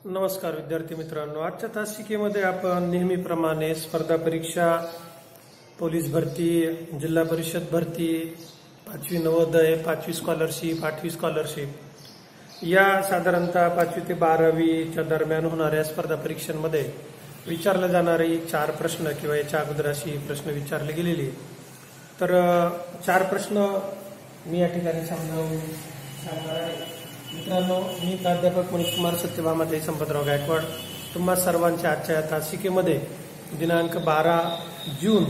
नमस्कार विद्यार्थी मित्रांनो, आजच्या तासिकेमध्ये आपण नेहमीप्रमाणे स्पर्धा परीक्षा, पोलीस भरती, जिल्हा परिषद भरती, 5वी नवोदय, 5वी स्कॉलरशिप, 8वी स्कॉलरशिप या साधारणतः 5वी ते 12वीच्या दरम्यान होणाऱ्या स्पर्धा परीक्षांमध्ये विचारले जाणारे 4 प्रश्न किंवा याच्या अगोदर अशी प्रश्न विचारले गेलेले. तर 4 प्रश्न मी या ठिकाणी समजावून सांगणार आहे. मित्रांनो, मी प्राध्यापक मनीष कुमार सत्यभामाताई संपतराव गायकवाड तुम्हा सर्वांच्या आजच्या या तासिकेमध्ये दिनांक 12 जून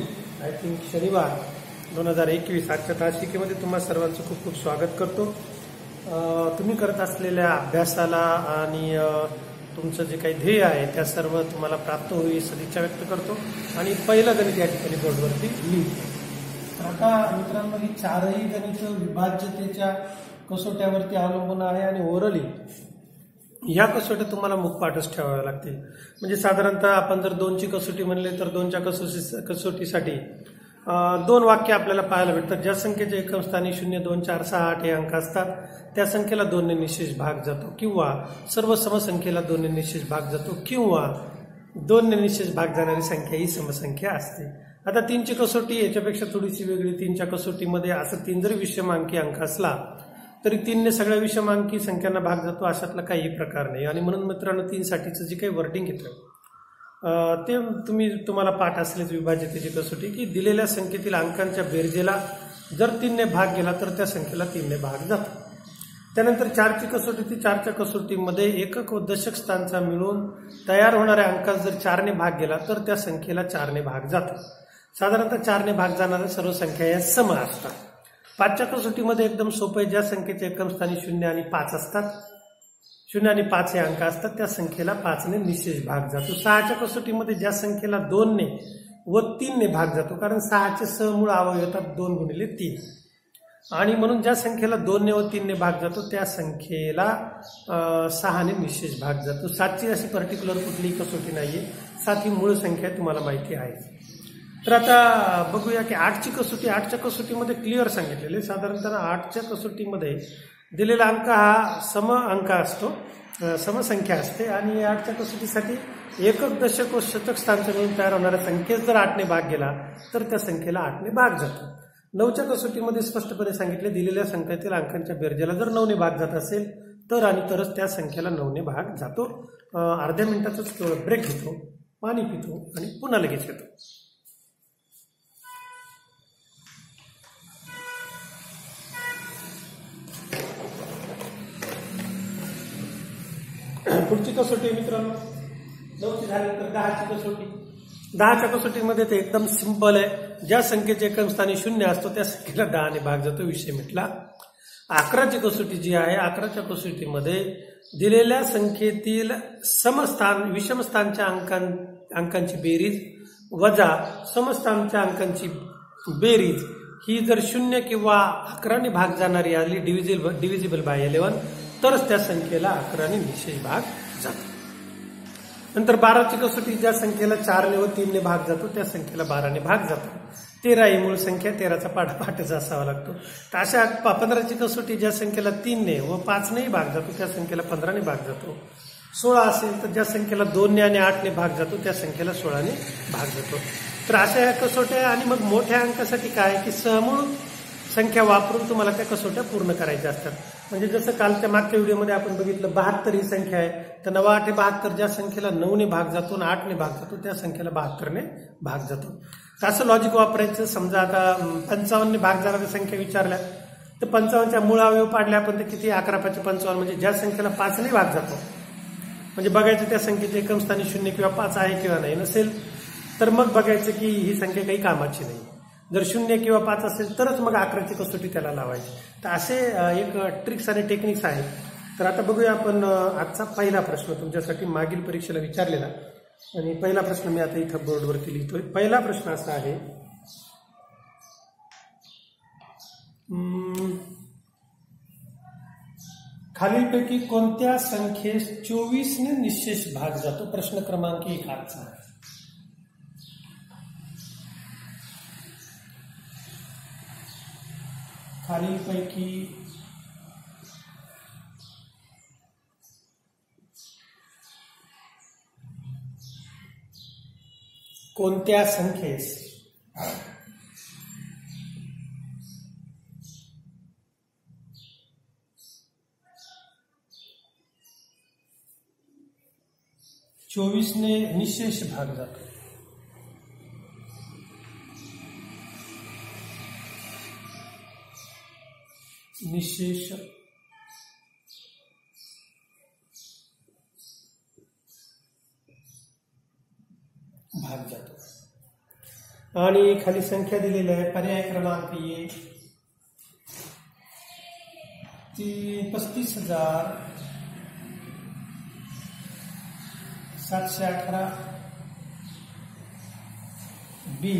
आय थिंक शनिवार 2021 आजच्या तासिकेमध्ये तुम्हा सर्वांचं खूप खूप स्वागत करतो. तुम्ही करत असलेल्या अभ्यासाला आणि तुमचं जे काही ध्येय आहे त्या सर्व तुम्हाला प्राप्त होईल सदिच्छा व्यक्त करतो आणि पहिलं गणित या ठिकाणी बोर्डवरती लिहितो. आता मित्रांनो, ही 4ही गणित विभाज्यतेच्या कसोट्यावरती अवलंबून आहे आणि ओरली या कसोट्या तुम्हाला मुखपाठच ठेवाव्या लागतील. म्हणजे साधारणतः आपण जर 2ची कसोटी म्हणले तर 2च्या कसोटीसाठी 2 वाक्य आपल्याला पाहायला भेटतात. ज्या संख्येच्या एकम स्थानी 0, 2, 4, 6, 8 हे अंक असतात त्या संख्येला 2 ने निशेष भाग जातो, किंवा सर्व समसंख्येला 2 ने निशेष भाग जातो, किंवा 2 ने निशेष भाग जाणारी संख्या ही समसंख्या असते. आता 3ची कसोटी याच्यापेक्षा थोडीशी वेगळी. 3च्या कसोटीमध्ये असं 3 जरी विषमांकी अंक असला तरी 3 ने सगळ्या विषमांकी संख्यांना भाग जातो, अशातला काही प्रकार नाही. आणि म्हणून मित्रांनो, 3 साठीचं जे काही वर्डिंग येतं ते तुम्हाला पाठ असलेच विभाज्यतेची कसोटी, की दिलेल्या संख्येतील अंकांच्या बेरजेला जर 3 ने भाग गेला तर त्या संख्येला 3 ने भाग जातो. त्यानंतर 4ची कसोटी, ती 4च्या कसोटीमध्ये एकक व दशक स्थानचा मिळून तयार होणाऱ्या अंकास जर 4 ने भाग गेला तर त्या संख्येला 4 ने भाग जातो. साधारणतः 4 ने भाग जाणाऱ्या सर्व संख्या या सम असतात. 5च्या कसोटीमध्ये एकदम सोपं आहे. ज्या संख्येचे एकम स्थानी 0 आणि 5 असतात, 0 आणि 5 हे अंक असतात त्या संख्येला 5 ने निशेष भाग जातो. 6च्या कसोटीमध्ये ज्या संख्येला 2 ने व 3 ने भाग जातो, कारण 6चे सहमूळ अवयव येतात 2 गुणिले 3, आणि म्हणून ज्या संख्येला 2 ने व 3 ने भाग जातो त्या संख्येला 6 ने निशेष भाग जातो. 7ची अशी पर्टिक्युलर कुठलीही कसोटी नाहीये. 7 ही मूळ संख्या तुम्हाला माहिती आहे. तर आता बघूया की 8ची कसोटी. 8च्या कसोटीमध्ये क्लिअर सांगितलेले, साधारणतः 8च्या कसोटीमध्ये दिलेला अंक हा सम अंक असतो, समसंख्या असते, आणि 8च्या कसोटीसाठी एकक दशक व शतक स्थानचं मिळून तयार होणाऱ्या संख्येत जर 8 ने भाग गेला तर त्या संख्येला 8 ने भाग जातो. 9च्या कसोटीमध्ये स्पष्टपणे सांगितले, दिलेल्या संख्येतील अंकांच्या बेरजेला जर 9 ने भाग जात असेल तर आणि तरच त्या संख्येला 9 ने भाग जातो. अर्ध्या मिनिटाचाच केवळ ब्रेक घेतो, पाणी पितो आणि पुन्हा लगेच येतो. पुढची कसोटी मित्रांनो 9ची झाल्यानंतर 10ची कसोटी. 10च्या कसोटीमध्ये ते एकदम सिंपल आहे. ज्या संख्येचे एकम स्थानी 0 असतो त्या संख्येला 10 ने भाग जातो, विषय मिटला. 11ची कसोटी जी आहे, 11च्या कसोटीमध्ये दिलेल्या संख्येतील समस्थान विषमस्थानच्या अंकांची बेरीज वजा समस्थानच्या अंकांची बेरीज ही जर 0 किंवा 11 ने भाग जाणारी आली, डिव्हिजिबल बाय 11, तरच त्या संख्येला 11 ने निशेष भाग जातो. नंतर 12ची कसोटी. ज्या संख्येला 4 ने व 3 ने भाग जातो त्या संख्येला 12 ने भाग जातो. 13 ही मूळ संख्या, 13चा पाठच असावा लागतो. तर अशा 15ची कसोटी. ज्या संख्येला 3 ने व 5 नेही भाग जातो त्या संख्येला 15 ने भाग जातो. 16 असेल तर ज्या संख्येला 2 ने आणि 8 ने भाग जातो त्या संख्येला 16 ने भाग जातो. तर अशा या कसोट्या. आणि मग मोठ्या अंकासाठी काय की सहमूळ संख्या वापरून तुम्हाला त्या कसोट्या पूर्ण करायच्या असतात. म्हणजे जसं कालच्या मागच्या व्हिडिओमध्ये आपण बघितलं, 72 ही संख्या आहे, तर 9 8 72. ज्या संख्येला 9 ने भाग जातो आणि 8 ने भाग जातो त्या संख्येला 72 ने भाग जातो. तर असं लॉजिक वापरायचं. समजा आता 55 ने भाग जाणाऱ्या संख्या विचारल्या तर 55च्या मूळ अवयव पाडले आपण तर किती, 11 5 55. म्हणजे ज्या संख्येला 5 ने भाग जातो, म्हणजे बघायचं त्या संख्येचे एकम स्थानी 0 किंवा 5 आहे किंवा नाही. नसेल तर मग बघायचं की ही संख्या काही कामाची नाही. जर 0 किंवा 5 असेल तरच मग 11ची कसोटी त्याला लावायची. तर असे एक ट्रिक्स आणि टेक्निक्स आहेत. तर आता बघूया आपण आजचा पहिला प्रश्न तुमच्यासाठी मागील परीक्षेला विचारलेला, आणि पहिला प्रश्न मी आता इथं बोर्डवरती लिहितोय. पहिला प्रश्न असा आहे, खालीलपैकी कोणत्या संख्येस 24 ने निशेष भाग जातो? प्रश्न क्रमांक 1 आजचा आहे. खालीलपैकी कोणत्या संख्येस चोवीसने निशेष भाग जातो? निशेष भाग जातो. आणि खाली संख्या दिलेली आहे. पर्याय क्रमांक ए 35,718, बी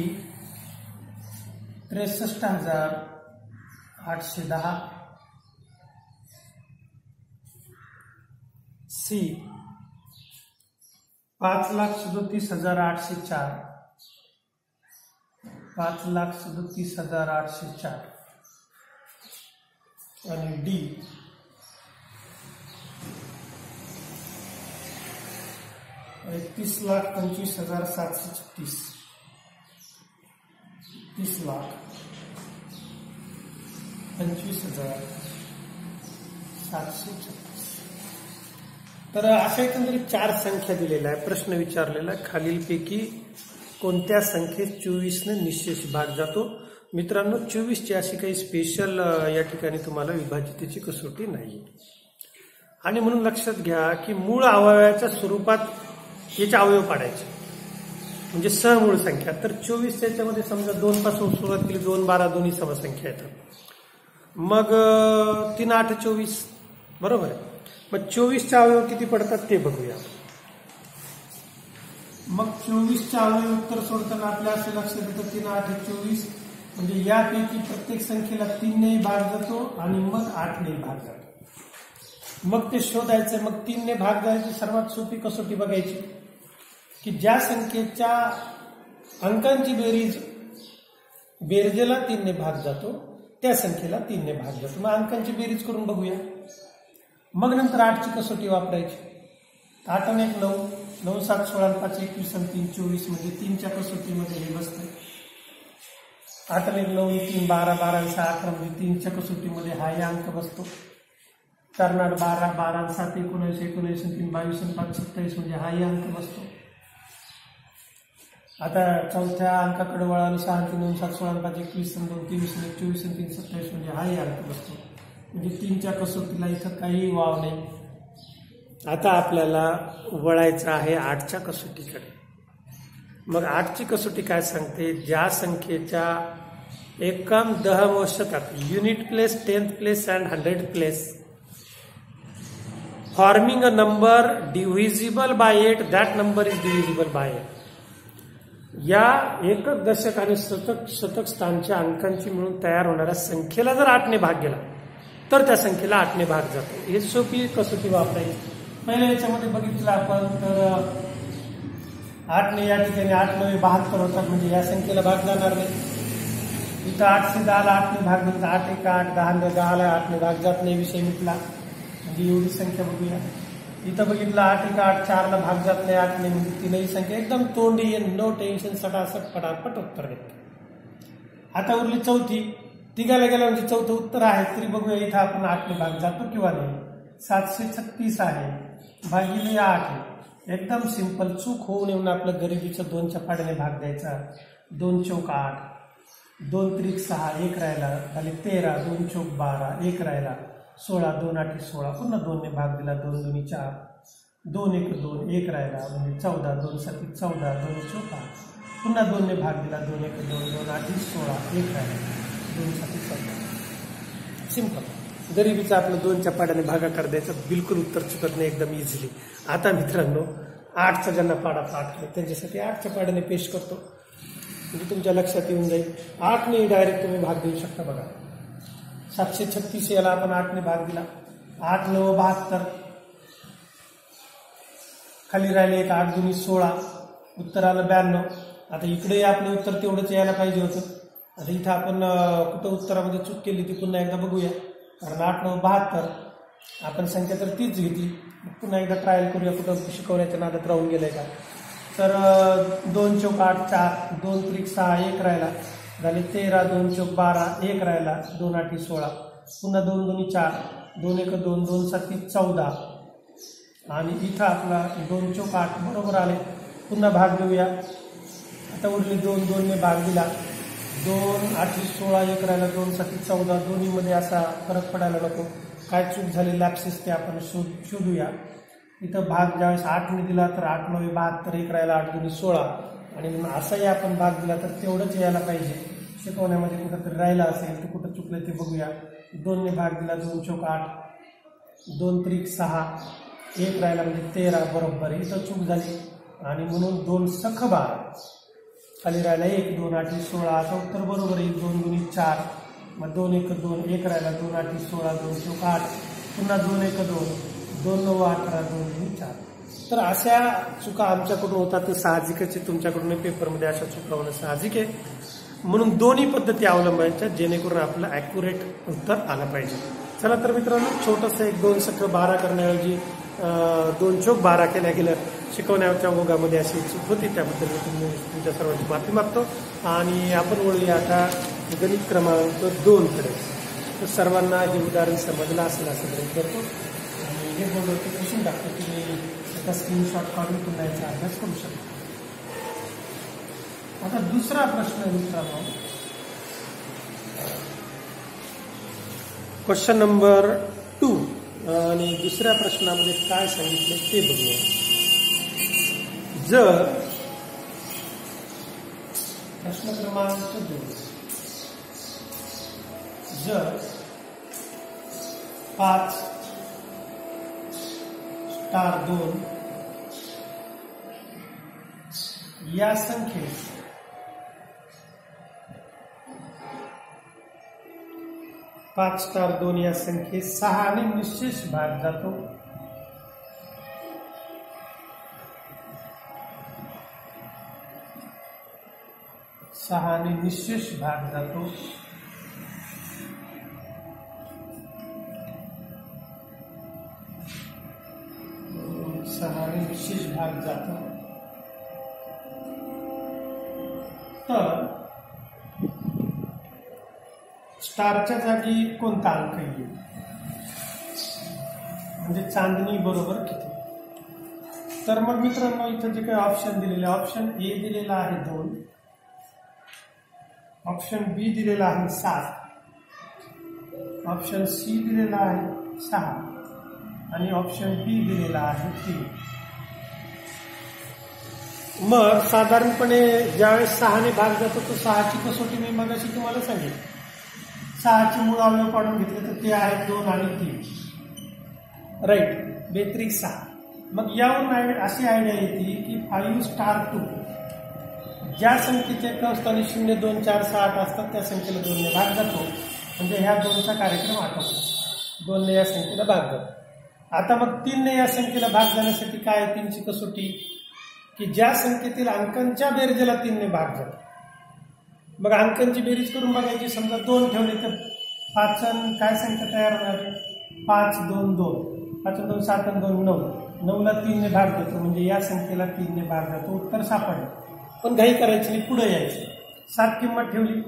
63,810, सी 5,37,804, 5,37,804 आणि डी 30,25,736, 30,25,736. तर अशा एकंदरीत 4 संख्या दिलेल्या आहे. प्रश्न विचारलेला खालीलपैकी कोणत्या संख्येत 24ने निशेष भाग जातो? मित्रांनो, 24ची अशी काही स्पेशल या ठिकाणी तुम्हाला विभाजितेची कसोटी नाही. आणि म्हणून लक्षात घ्या की मूळ अवयवाच्या स्वरूपात याचे अवयव पाडायचे म्हणजे सहमूळ संख्या. तर 24 याच्यामध्ये समजा 2 पासून सुरुवात केली, 2, 12 दोन्ही समसंख्या येतात. मग 3, 8, 24 बरोबर आहे. मग 24चे अवयव किती पडतात ते बघूया. मग 24चे अवयव उत्तर सोडताना आपल्या असे लक्षात येतं 3, 8, 24 म्हणजे यापैकी प्रत्येक संख्येला 3ने भाग जातो आणि मग 8ने भाग जातो. मग ते शोधायचं. मग 3ने भाग जायची सर्वात सोपी कसोटी बघायची की ज्या संख्येच्या अंकांची बेरजेला 3ने भाग जातो त्या संख्येला 3ने भाग जातो. मग अंकांची बेरीज करून बघूया. मग नंतर 8ची कसोटी वापरायची. 8 आणि 1 9, 9 7 16 5 21 आणि 3 24 म्हणजे 3च्या कसोटीमध्ये हे बसते. 8 आणि 1 9 3 12 12 आणि 6 18 म्हणजे 3च्या कसोटीमध्ये हा या अंक बसतो. 4 8 12 12 आणि 7 19 19 आणि 3 22 आणि 5 27 म्हणजे हा या अंक बसतो. आता चौथ्या अंकाकडे वळालो. 6 3 9 7 16 5 21 आणि 2 23 आणि 24 आणि 3 27 म्हणजे हा या अंक बसतो. म्हणजे 3च्या कसोटीला इथं काही वाव नाही. आता आपल्याला वळायचं आहे 8च्या कसोटीकडे. मग 8ची कसोटी काय सांगते? ज्या संख्येच्या एकम दहम शतक unit place 10th place and 100th place forming a number divisible by 8 that number is divisible by 8. या एकक दशक आणि शतक स्थानच्या अंकांची मिळून तयार होणाऱ्या संख्येला जर 8ने भाग गेला तर त्या संख्येला 8ने भाग जातो. हे सोपी कसोटी वापरायची. पहिल्या याच्यामध्ये बघितलं आपण तर 8ने या ठिकाणी 8 9 72 होतात म्हणजे या संख्येला भाग जाणार नाही. इथं 8 से 10ला 8ने भाग दिला. 8 1 8 10 10ला 8ने भाग जात नाही. विषय मिटला. म्हणजे एवढी संख्या बघूया. इथं बघितलं 8 1 8 4ला भाग जात नाही. 8ने म्हणजे तीनही संख्या एकदम तोंडी आहे. नो टेन्शन, सटासट पटापट उत्तर देते. आता उरली चौथी. तिघाला गेला म्हणजे चौथं उत्तर आहे. तरी बघूया इथं आपण 8ने भाग जातो किंवा नाही. 736 आहे भागिले 8 आहे. एकदम सिंपल. चूक होऊ नये म्हणून आपलं गरिबीचं 2च्या पाड्याने भाग द्यायचा. 2 चौक 8, 2 त्रिक 6 1 राहिला. खाली 13, 2 चौक 12 1 राहिला. 16 2 8 16 पुन्हा 2ने भाग दिला. 2 2 4, 2 1 2 1 राहिला म्हणजे 14, 2 7 14, 2 चौक 8 पुन्हा 2ने भाग दिला. 2 1 2 2 8 16 1 राहिला. 2 7 14. सिंपल. गरिबीचं आपलं 2च्या पाड्याने भागाकार द्यायचा. बिलकुल उत्तर चुकत नाही. एकदम इझिली. आता मित्रांनो 8चा ज्यांना पाडा पाठ आहे त्यांच्यासाठी 8च्या पाड्याने पेश करतो म्हणजे तुमच्या लक्षात येऊन जाईल. 8ने डायरेक्ट तुम्ही भाग देऊ शकता. बघा 736 याला आपण 8ने भाग दिला. 8 9 72 खाली राहिले 1 8 2 16 उत्तर आलं 92. आता इकडे आपलं उत्तर तेवढंच यायला पाहिजे होतं. आता इथं आपण कुठं उत्तरामध्ये चूक केली ती पुन्हा एकदा बघूया. कारण 8 9 72 आपण संख्या तर तीच घेतली. पुन्हा एकदा ट्रायल करूया कुठं शिकवण्याच्या नादात राहून गेलंय का. तर 2 चौक 8 4, 2 त्रिक 6 1 राहिला, झाले 13, 2 चौक 12 1 राहिला, 2 8 16, पुन्हा 2 2 4, 2 1 2, 2 7 14, आणि इथं आपला 2 चौक 8 बरोबर आले. पुन्हा भाग देऊया. आता उरले 2 2 ने भाग दिला, 2 8 16 1 राहिला, 2 7 14, दोन्हीमध्ये असा फरक पडायला नको. काय चूक झाली लॅप्सिस ते आपण शोधूया. इथं भाग ज्यावेळेस 8 ने दिला तर 8 9 72 1 राहिला, 8 2 16, आणि असाही आपण भाग दिला तर तेवढंच यायला पाहिजे. शिकवण्यामध्ये कुठंतरी राहिला असेल तर कुठं चुकलं ते बघूया. 2 ने भाग दिला, 2 चौक 8, 2 त्रिक 6 1 राहिला म्हणजे 13 बरोबर. इथं चूक झाली आणि म्हणून 2 सख 12, खाली राहिला 1, 2 8 16, आता उत्तर बरोबर येईल. 2 2 4, मग 2 1 2 1 राहिला, 2 8 16, 2 चौक 8, पुन्हा 2 1 2, 2 9 18, 2 2 4. तर अशा चुका आमच्याकडून होतात, तर साहजिकच आहे तुमच्याकडून पेपरमध्ये अशा चुका होणं साहजिक आहे. म्हणून दोन्ही पद्धती अवलंबायच्या जेणेकरून आपलं ॲक्युरेट उत्तर आलं पाहिजे. चला तर मित्रांनो, छोटंसं 1 2 सख 12 करण्याऐवजी 2 चौक 12 केल्या गेलं. शिकवण्याच्या ओघामध्ये अशी चूक होती, त्याबद्दल मी तुमच्या सर्वांची माफी मागतो. आणि आपण वळूया आता गणित क्रमांक 2 कडे. तर सर्वांना हे उदाहरण समजलं असेल असं गणित करतो आणि हे बोलतो पुसून टाकतो. तुम्ही त्याचा स्क्रीनशॉट काढून पुन्हा याचा अभ्यास करू शकता. आता दुसरा प्रश्न मित्रांनो, क्वेश्चन नंबर 2, आणि दुसऱ्या प्रश्नामध्ये काय सांगितलं ते बघूया. जर प्रश्न क्रमांक 2, जर 5 स्टार 2 या संख्येस 5 स्टार 2 या संख्येस 6 ने निश्चेष भाग जातो, निश्चेष भाग जातो, निश्चेष भाग जातो, तर स्टारच्या जागी कोणता अंक येईल, म्हणजे चांदणी बरोबर किती. तर मग मित्रांनो, इथं जे काही ऑप्शन दिलेले, ऑप्शन ए दिलेला आहे 2, ऑप्शन बी दिलेला आहे 7, ऑप्शन सी दिलेला आहे 6, आणि ऑप्शन डी दिलेला आहे 3. मग साधारणपणे ज्यावेळेस 6 ने भाग जातो तो 6 ची कसोटी मी मगाशी तुम्हाला सांगितलं. 6 चे मूळ अवयव काढून घेतले तर ते आहेत 2 आणि 3, राईट, बेत्रिक 6. मग यावरून अशी आयडिया येते की 5 स्टार 2 ज्या संख्येचे कंस्थानी 0 2 4 6 8 असतात त्या संख्येला 2 ने भाग जातो, म्हणजे ह्या 2चा कार्यक्रम आठवतो. 2 ने या संख्येला भाग जातो. आता मग 3 ने या संख्येला भाग जाण्यासाठी काय 3 ची कसोटी, की ज्या संख्येतील अंकांच्या बेरजेला 3 ने भाग जातो. मग अंकांची बेरीज करून बघायची. समजा 2 ठेवले तर 5 काय संख्या तयार होणार आहे, 5 2 2, 5 2 7 2 9, 9 ला 3 ने भाग जातो, म्हणजे या संख्येला 3 ने भाग जातो. उत्तर सापडलं. पण घाई करायची नाही, पुढे यायची. 7 किंमत ठेवली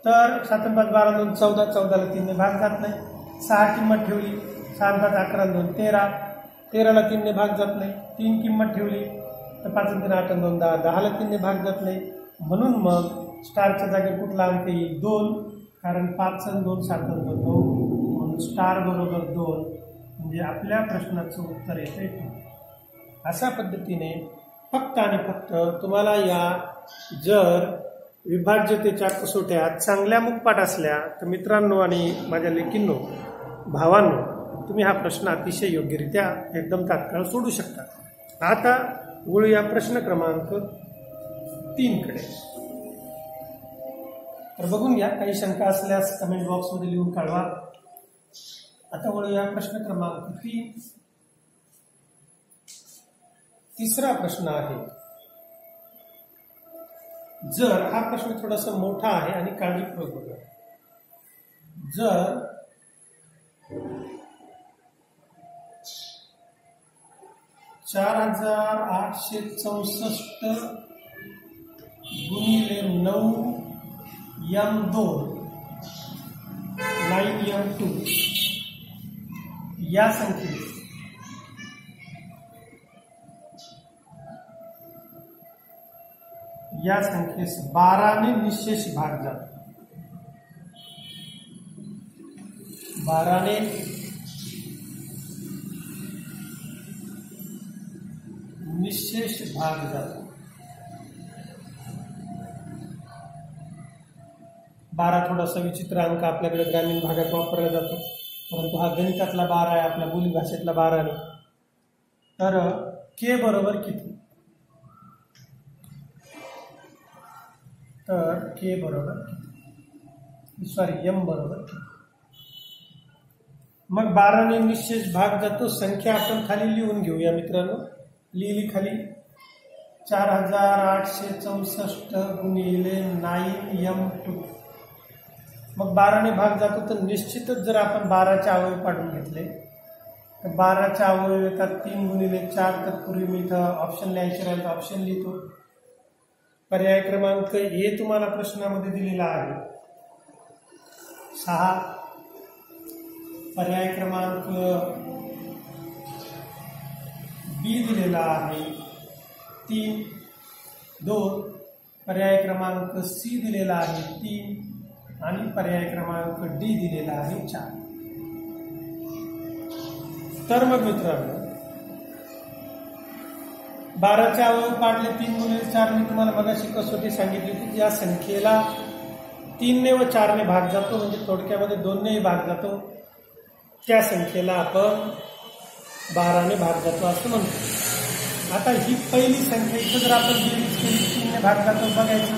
तर 7 5 12 2 14, 14 ला 3 ने भाग जात नाही. 6 किंमत ठेवली, 6 5 11 2 13, 13 ला 3 ने भाग जात नाही. 3 किंमत ठेवली तर 5 3 8 2 10, 10 ला 3 ने भाग जात नाही. म्हणून मग स्टारच्या जागी कुठला अंक येईल, 2, कारण 5 2 7 2 9, म्हणून स्टार बरोबर 2, म्हणजे आपल्या प्रश्नाचं उत्तर येते 2. अशा पद्धतीने फक्त आणि फक्त तुम्हाला या जर विभाज्यतेच्या कसोट्या चांगल्या मुखपाठ असल्या तर मित्रांनो आणि माझ्या लेकींनो, भावांनो, तुम्ही हा प्रश्न अतिशय योग्यरित्या एकदम तात्काळ सोडू शकता. आता वळूया प्रश्न क्रमांक 3 कडे. तर बघून घ्या, काही शंका असल्यास कमेंट बॉक्समध्ये लिहून कळवा. आता वळूया प्रश्न क्रमांक 3. तिसरा प्रश्न आहे. जर हा प्रश्न थोडासा मोठा आहे आणि काळजीपूर्वक बघा. जर 4864 गुणिले 9m2 9m2 या संख्येस या संख्येस 12 ने निशेष भाग जातो. 12 ने निशेष भाग जातो. 12 थोडासा विचित्र अंक आपल्याकडे ग्रामीण भागात वापरला जातो, परंतु हा गणितातला 12 आहे, आपल्या बोली भाषेतला 12 नाही. तर के बरोबर किती? तर के बरोबर किती, सॉरी एम बरोबर किती. मग 12 ने निशेष भाग जातो. संख्या आपण खाली लिहून घेऊया मित्रांनो. लिहिली खाली 4864 गुणिले 9m2. मग 12 ने भाग जातो, तर निश्चितच जर आपण 12चे अवयव काढून घेतले तर 12चे अवयव येतात 3 गुणिले 4. तत्पूर्वी मी इथं ऑप्शन लिहायचे राहिले, ऑप्शन लिहितो. पर्याय क्रमांक ए तुम्हाला प्रश्नामध्ये दिलेला आहे 6. पर्याय क्रमांक बी दिलेला आहे 3. 2. पर्याय क्रमांक सी दिलेला आहे 3 आणि पर्याय क्रमांक डी दिलेला आहे 4. तर मग मित्रांनो 12चे अवयव काढले 3 गुणिले 4. मी तुम्हाला मगाशी कसोटी सांगितली होती, या संख्येला 3 ने व 4 ने भाग जातो, म्हणजे थोडक्यामध्ये 2 नेही भाग जातो. त्या संख्येला आपण 12 ने भाग जातो असं म्हणतो. आता ही पहिली संख्या इथं जर आपण बेरीज केली 3 ने भाग जातो बघायचं.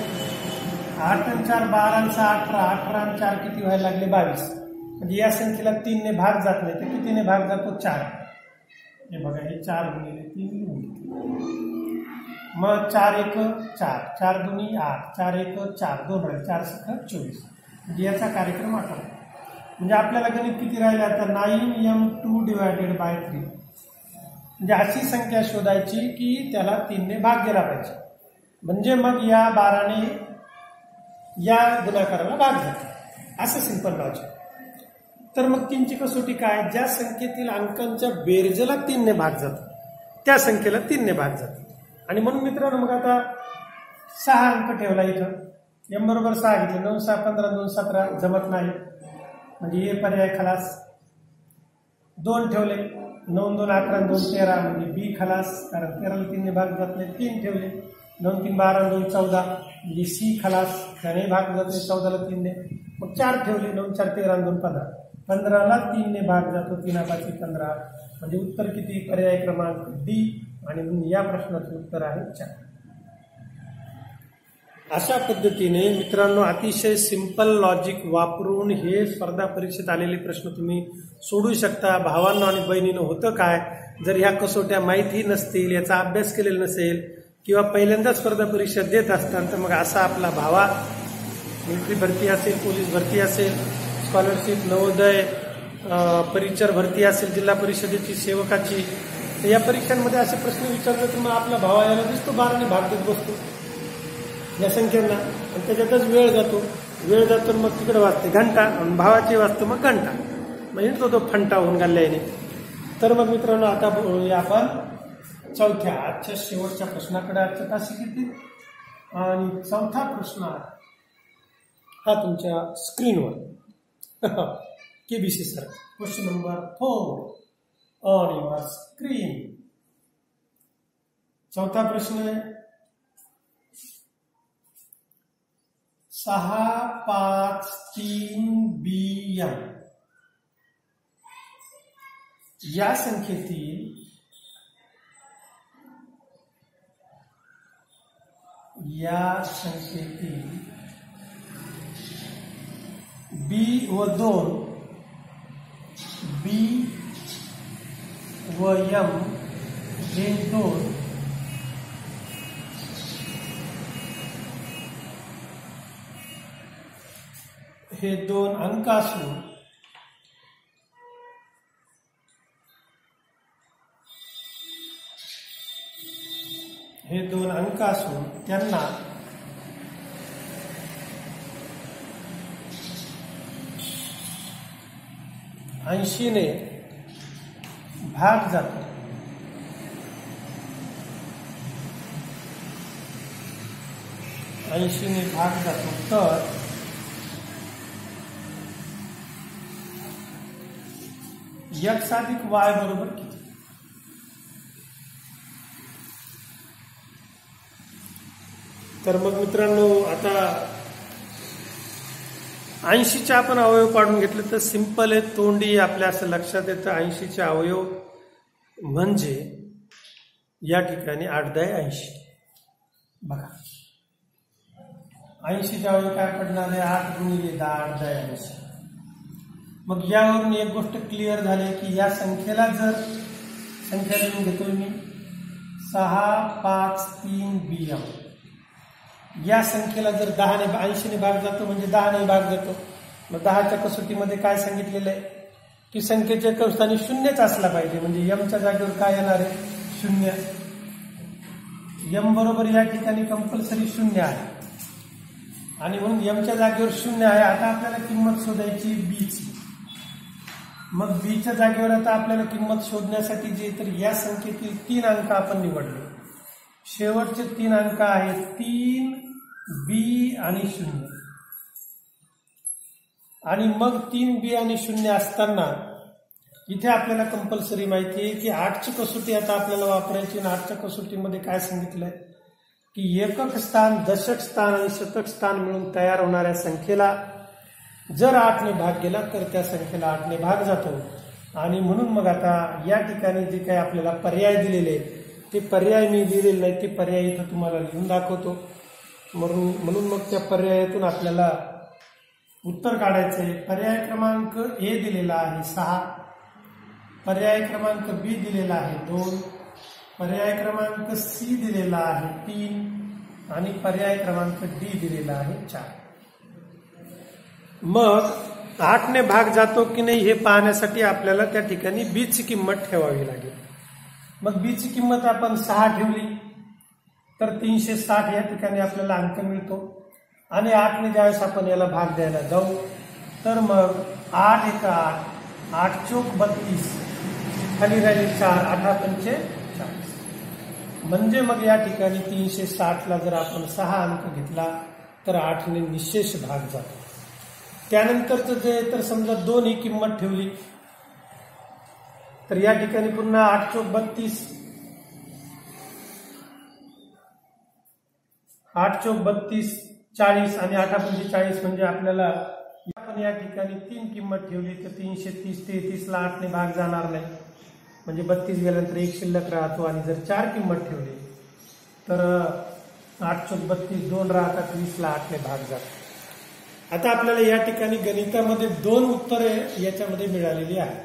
8 आणि 4 12 आणि 6 18. 18 आणि 4 किती व्हायला लागले 22. म्हणजे या संख्येला 3 ने भाग जात नाही, तर कितीने भाग जातो 4. हे बघा, हे 4 गुणिले 3 लिहून घेतले. मग 4 1 4, 4 2 8, 4 1 4, 2 राहिले, 4 6 24. म्हणजे याचा कार्यक्रम आठवला. म्हणजे आपल्याला गणित किती राहिले आता 9m2 डिवायडेड बाय 3. म्हणजे अशी संख्या शोधायची की त्याला 3 ने भाग दिला पाहिजे, म्हणजे मग या 12 ने या गुणाकाराला भाग जातो. असं सिंपल लॉजिक. तर मग 3ची कसोटी काय? ज्या संख्येतील अंकांच्या बेरजेला 3 ने भाग जातो त्या संख्येला 3 ने भाग जातो. आणि म्हणून मित्रांनो मग आता 6 अंक ठेवला इथं, एम बरोबर 6 घेतले. 9 6 15 2 17 जमत नाही, म्हणजे हे पर्याय खलास. 2 ठेवले, 9 2 11 2 13, म्हणजे बी खलास, कारण 13ला 3 ने भाग जात नाही. 3 ठेवले, 9 3 12 2 14, म्हणजे सी खलास, त्याने भाग जात नाही 14ला 3 ने. मग 4 ठेवले, 9 4 13 2 15, 15ला 3 ने भाग जातो, 3 5 15, म्हणजे उत्तर किती? पर्याय क्रमांक डी. आणि म्हणून या प्रश्नाचं उत्तर आहे 4. अशा पद्धतीने मित्रांनो अतिशय सिंपल लॉजिक वापरून हे स्पर्धा परीक्षेत आलेले प्रश्न तुम्ही सोडू शकता. भावांनो आणि बहिणींनो, होतं काय, जर ह्या कसोट्या माहिती नसतील, याचा अभ्यास केलेला नसेल किंवा पहिल्यांदा स्पर्धा परीक्षा देत असताना, तर मग असा आपला भावा मिलिटरी भरती असेल, पोलीस भरती असेल, स्कॉलरशिप, नवोदय, परिचर भरती असेल, जिल्हा परिषदेची, सेवकाची, तर या परीक्षांमध्ये असे प्रश्न विचारले तर मग आपला भावा याला दिसतो 12 ने भाग देत बसतो या संख्यांना, आणि त्याच्यातच वेळ जातो. मग तिकडे वाजते घंटा, आणि भावाची वाजतो मग घंटा, म्हणजे तो फंटा होऊन गाल्ल्याने. तर मग मित्रांनो आता बोलूया आपण आजच्या शेवटच्या प्रश्नाकडे. आजच्या तासी किती, आणि चौथा प्रश्न हा तुमच्या स्क्रीनवर KBC sir. Question number 4 on your screen. चौथा प्रश्न आहे 653 BM या संख्येतील बी व 2 बी व एम हे 2 अंक असून हे दोन अंक असून त्यांना ऐंशीने भाग जातो. ऐंशीने भाग जातो तर x अधिक y बरोबर किती? तर मग मित्रांनो, आता 80चे आपण अवयव काढून घेतले तर सिंपल आहे. तोंडी आपल्या असं लक्षात येतं 80चे अवयव म्हणजे या ठिकाणी 8×10=80. बघा 80चे अवयव काय पडणार आहे? 8×10 8×10=80. मग यावरून एक गोष्ट क्लिअर झाली की या संख्येला जर संख्या लिहून घेतोय मी 653BM. या संख्येला जर 10ने 80ने भाग जातो म्हणजे 10ने भाग जातो. मग 10च्या कसोटीमध्ये काय सांगितलेलं आहे की संख्येच्या स्थानी शून्यच असला पाहिजे. म्हणजे यमच्या जागेवर काय येणार आहे? 0. यम बरोबर या ठिकाणी कंपल्सरी 0 आहे आणि म्हणून यमच्या जागेवर 0 आहे. आता आपल्याला किंमत शोधायची बीची. मग बीच्या जागेवर आता आपल्याला किंमत शोधण्यासाठी जे तर या संख्येतील 3 अंक आपण निवडले. शेवटचे 3 अंक आहेत 3B आणि 0. आणि मग 3B आणि 0 असताना इथे आपल्याला कंपल्सरी माहिती आहे की 8ची कसोटी आता आपल्याला वापरायची. आणि 8च्या कसोटीमध्ये काय सांगितलंय की एकक स्थान, दशक स्थान आणि शतक स्थान मिळून तयार होणाऱ्या संख्येला जर 8ने भाग गेला तर त्या संख्येला 8ने भाग जातो. आणि म्हणून मग आता या ठिकाणी जे काही आपल्याला पर्याय दिलेले ते पर्याय मी लिहिलेले नाही, ते पर्याय इथं तुम्हाला लिहून दाखवतो. म्हणून मग त्या पर्यायातून आपल्याला उत्तर काढायचं आहे. पर्याय क्रमांक ए दिलेला आहे 6, पर्याय क्रमांक बी दिलेला आहे 2, पर्याय क्रमांक सी दिलेला आहे 3 आणि पर्याय क्रमांक डी दिलेला आहे 4. मग 8ने भाग जातो की नाही हे पाहण्यासाठी आपल्याला त्या ठिकाणी बीची किंमत ठेवावी लागेल. मग बीची किंमत आपण 6 ठेवली तर 360 या ठिकाणी आपल्याला अंक मिळतो. आणि 8ने ज्यावेळेस आपण याला भाग द्यायला जाऊ तर मग 8 × 8 8 चोक 32, खाली राहिली 4 8 पंचे 40. म्हणजे मग या ठिकाणी 360ला जर आपण 6 अंक घेतला तर 8ने निशेष भाग जातो. त्यानंतरचं जे तर समजा 2 ही किंमत ठेवली तर या ठिकाणी पुन्हा 8 चोक 32, 8 चोक 32 40 आणि 8 पंचे 40 म्हणजे आपल्याला आपण या ठिकाणी 3 किंमत ठेवली तर 330 33ला 8ने भाग जाणार नाही म्हणजे 32 गेल्यानंतर 1 शिल्लक राहतो. आणि जर 4 किंमत ठेवली तर 8 चोक 32 2 राहतात, 20ला 8ने भाग जातो. आता आपल्याला या ठिकाणी गणितामध्ये 2 उत्तरे याच्यामध्ये मिळालेली आहेत,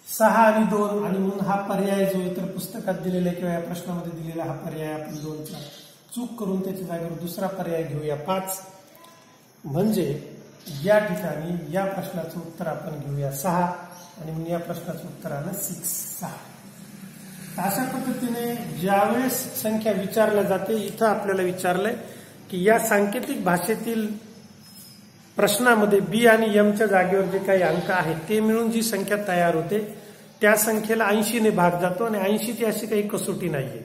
6 आणि 2. आणि म्हणून हा पर्याय जो इतर पुस्तकात दिलेला किंवा या प्रश्नामध्ये दिलेला हा पर्याय आपण 2चा चूक करून त्याच्या जागेवर दुसरा पर्याय घेऊया 5. म्हणजे या ठिकाणी या प्रश्नाचं उत्तर आपण घेऊया 6 आणि म्हणून या प्रश्नाचं उत्तर आलं 6. अशा पद्धतीने ज्यावेळेस संख्या विचारल्या जाते इथं आपल्याला विचारलंय की या सांकेतिक भाषेतील प्रश्नामध्ये बी आणि एमच्या जागेवर जे काही अंक आहेत ते मिळून जी संख्या तयार होते त्या संख्येला 80ने भाग जातो. आणि 80ची अशी काही कसोटी नाहीये.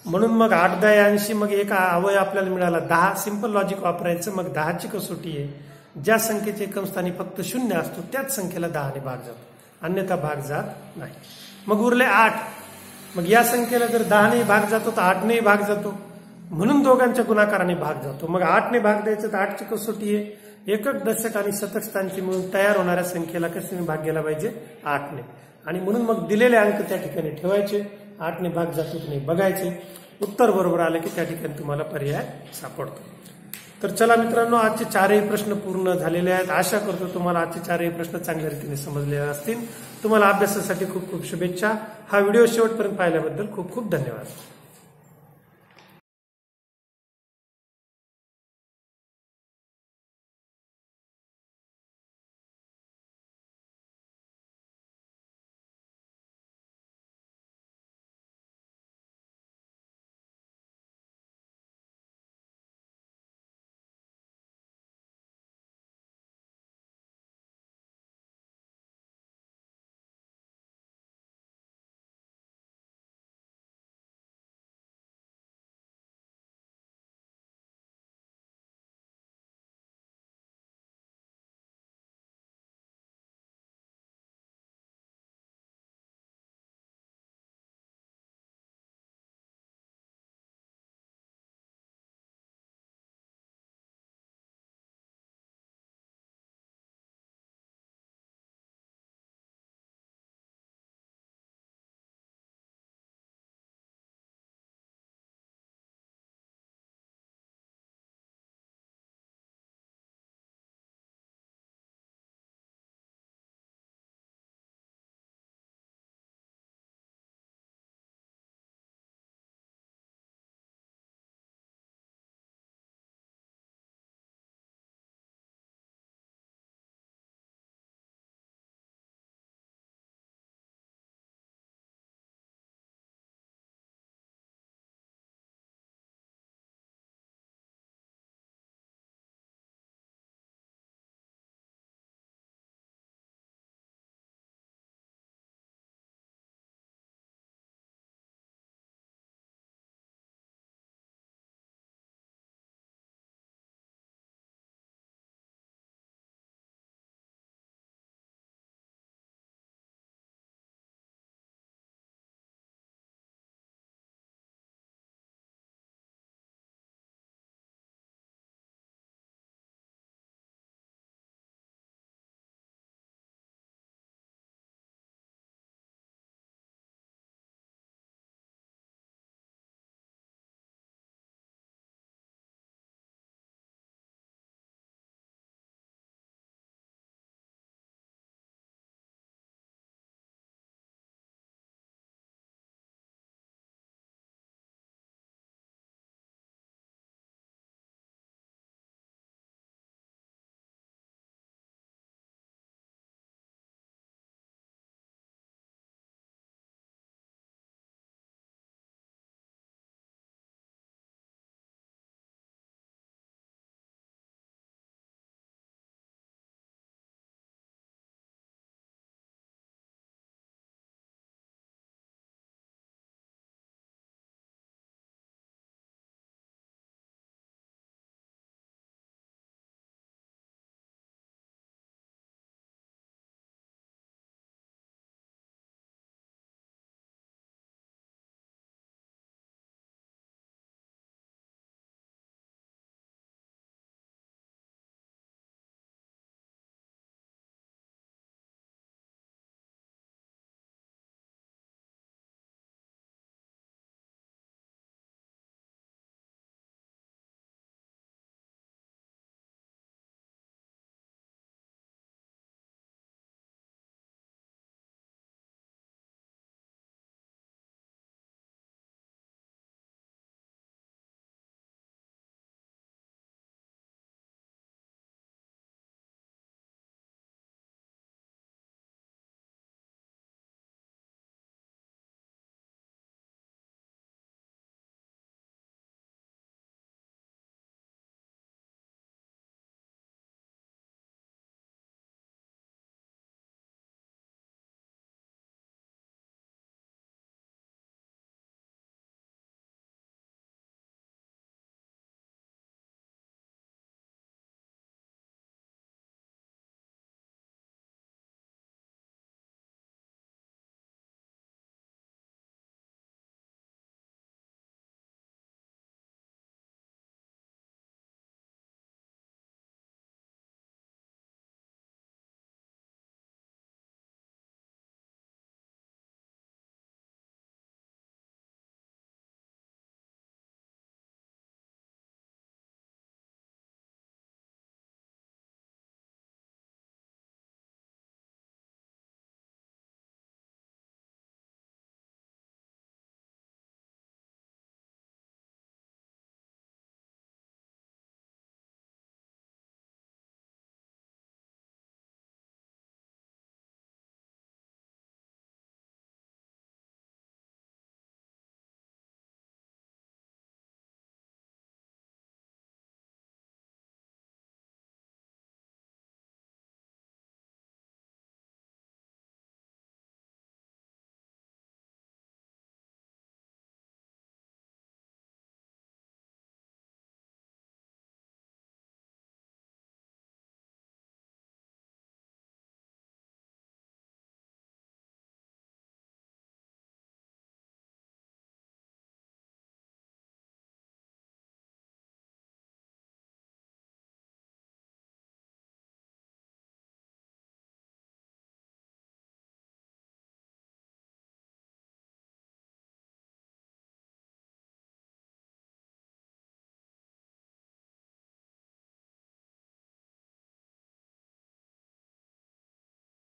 म्हणून मग 8×10=80. मग एक अवयव आपल्याला मिळाला 10. सिंपल लॉजिक वापरायचं. मग 10ची कसोटी आहे ज्या संख्येच्या एकम स्थानी फक्त 0 असतो त्याच संख्येला 10ने भाग जातो, अन्यथा भाग जात नाही. मग उरले 8. मग या संख्येला जर 10ने भाग जातो तर 8ने भाग जातो, म्हणून दोघांच्या गुणाकाराने भाग जातो. मग 8ने भाग द्यायचं तर 8ची कसोटी आहे एकक, दशक आणि शतक स्थानची मिळून तयार होणाऱ्या संख्येला कशाने भाग गेला पाहिजे? 8ने. आणि म्हणून मग दिलेले अंक त्या ठिकाणी ठेवायचे, 8ने भाग जातो की नाही बघायचे. उत्तर बरोबर आलं की त्या ठिकाणी तुम्हाला पर्याय सापडतो. तर चला मित्रांनो, आजचे 4ही प्रश्न पूर्ण झालेले आहेत. आशा करतो तुम्हाला आजचे 4ही प्रश्न चांगल्या रीतीने समजलेले असतील. तुम्हाला अभ्यासासाठी खूप खूप शुभेच्छा. हा व्हिडिओ शेवटपर्यंत पाहिल्याबद्दल खूप खूप धन्यवाद.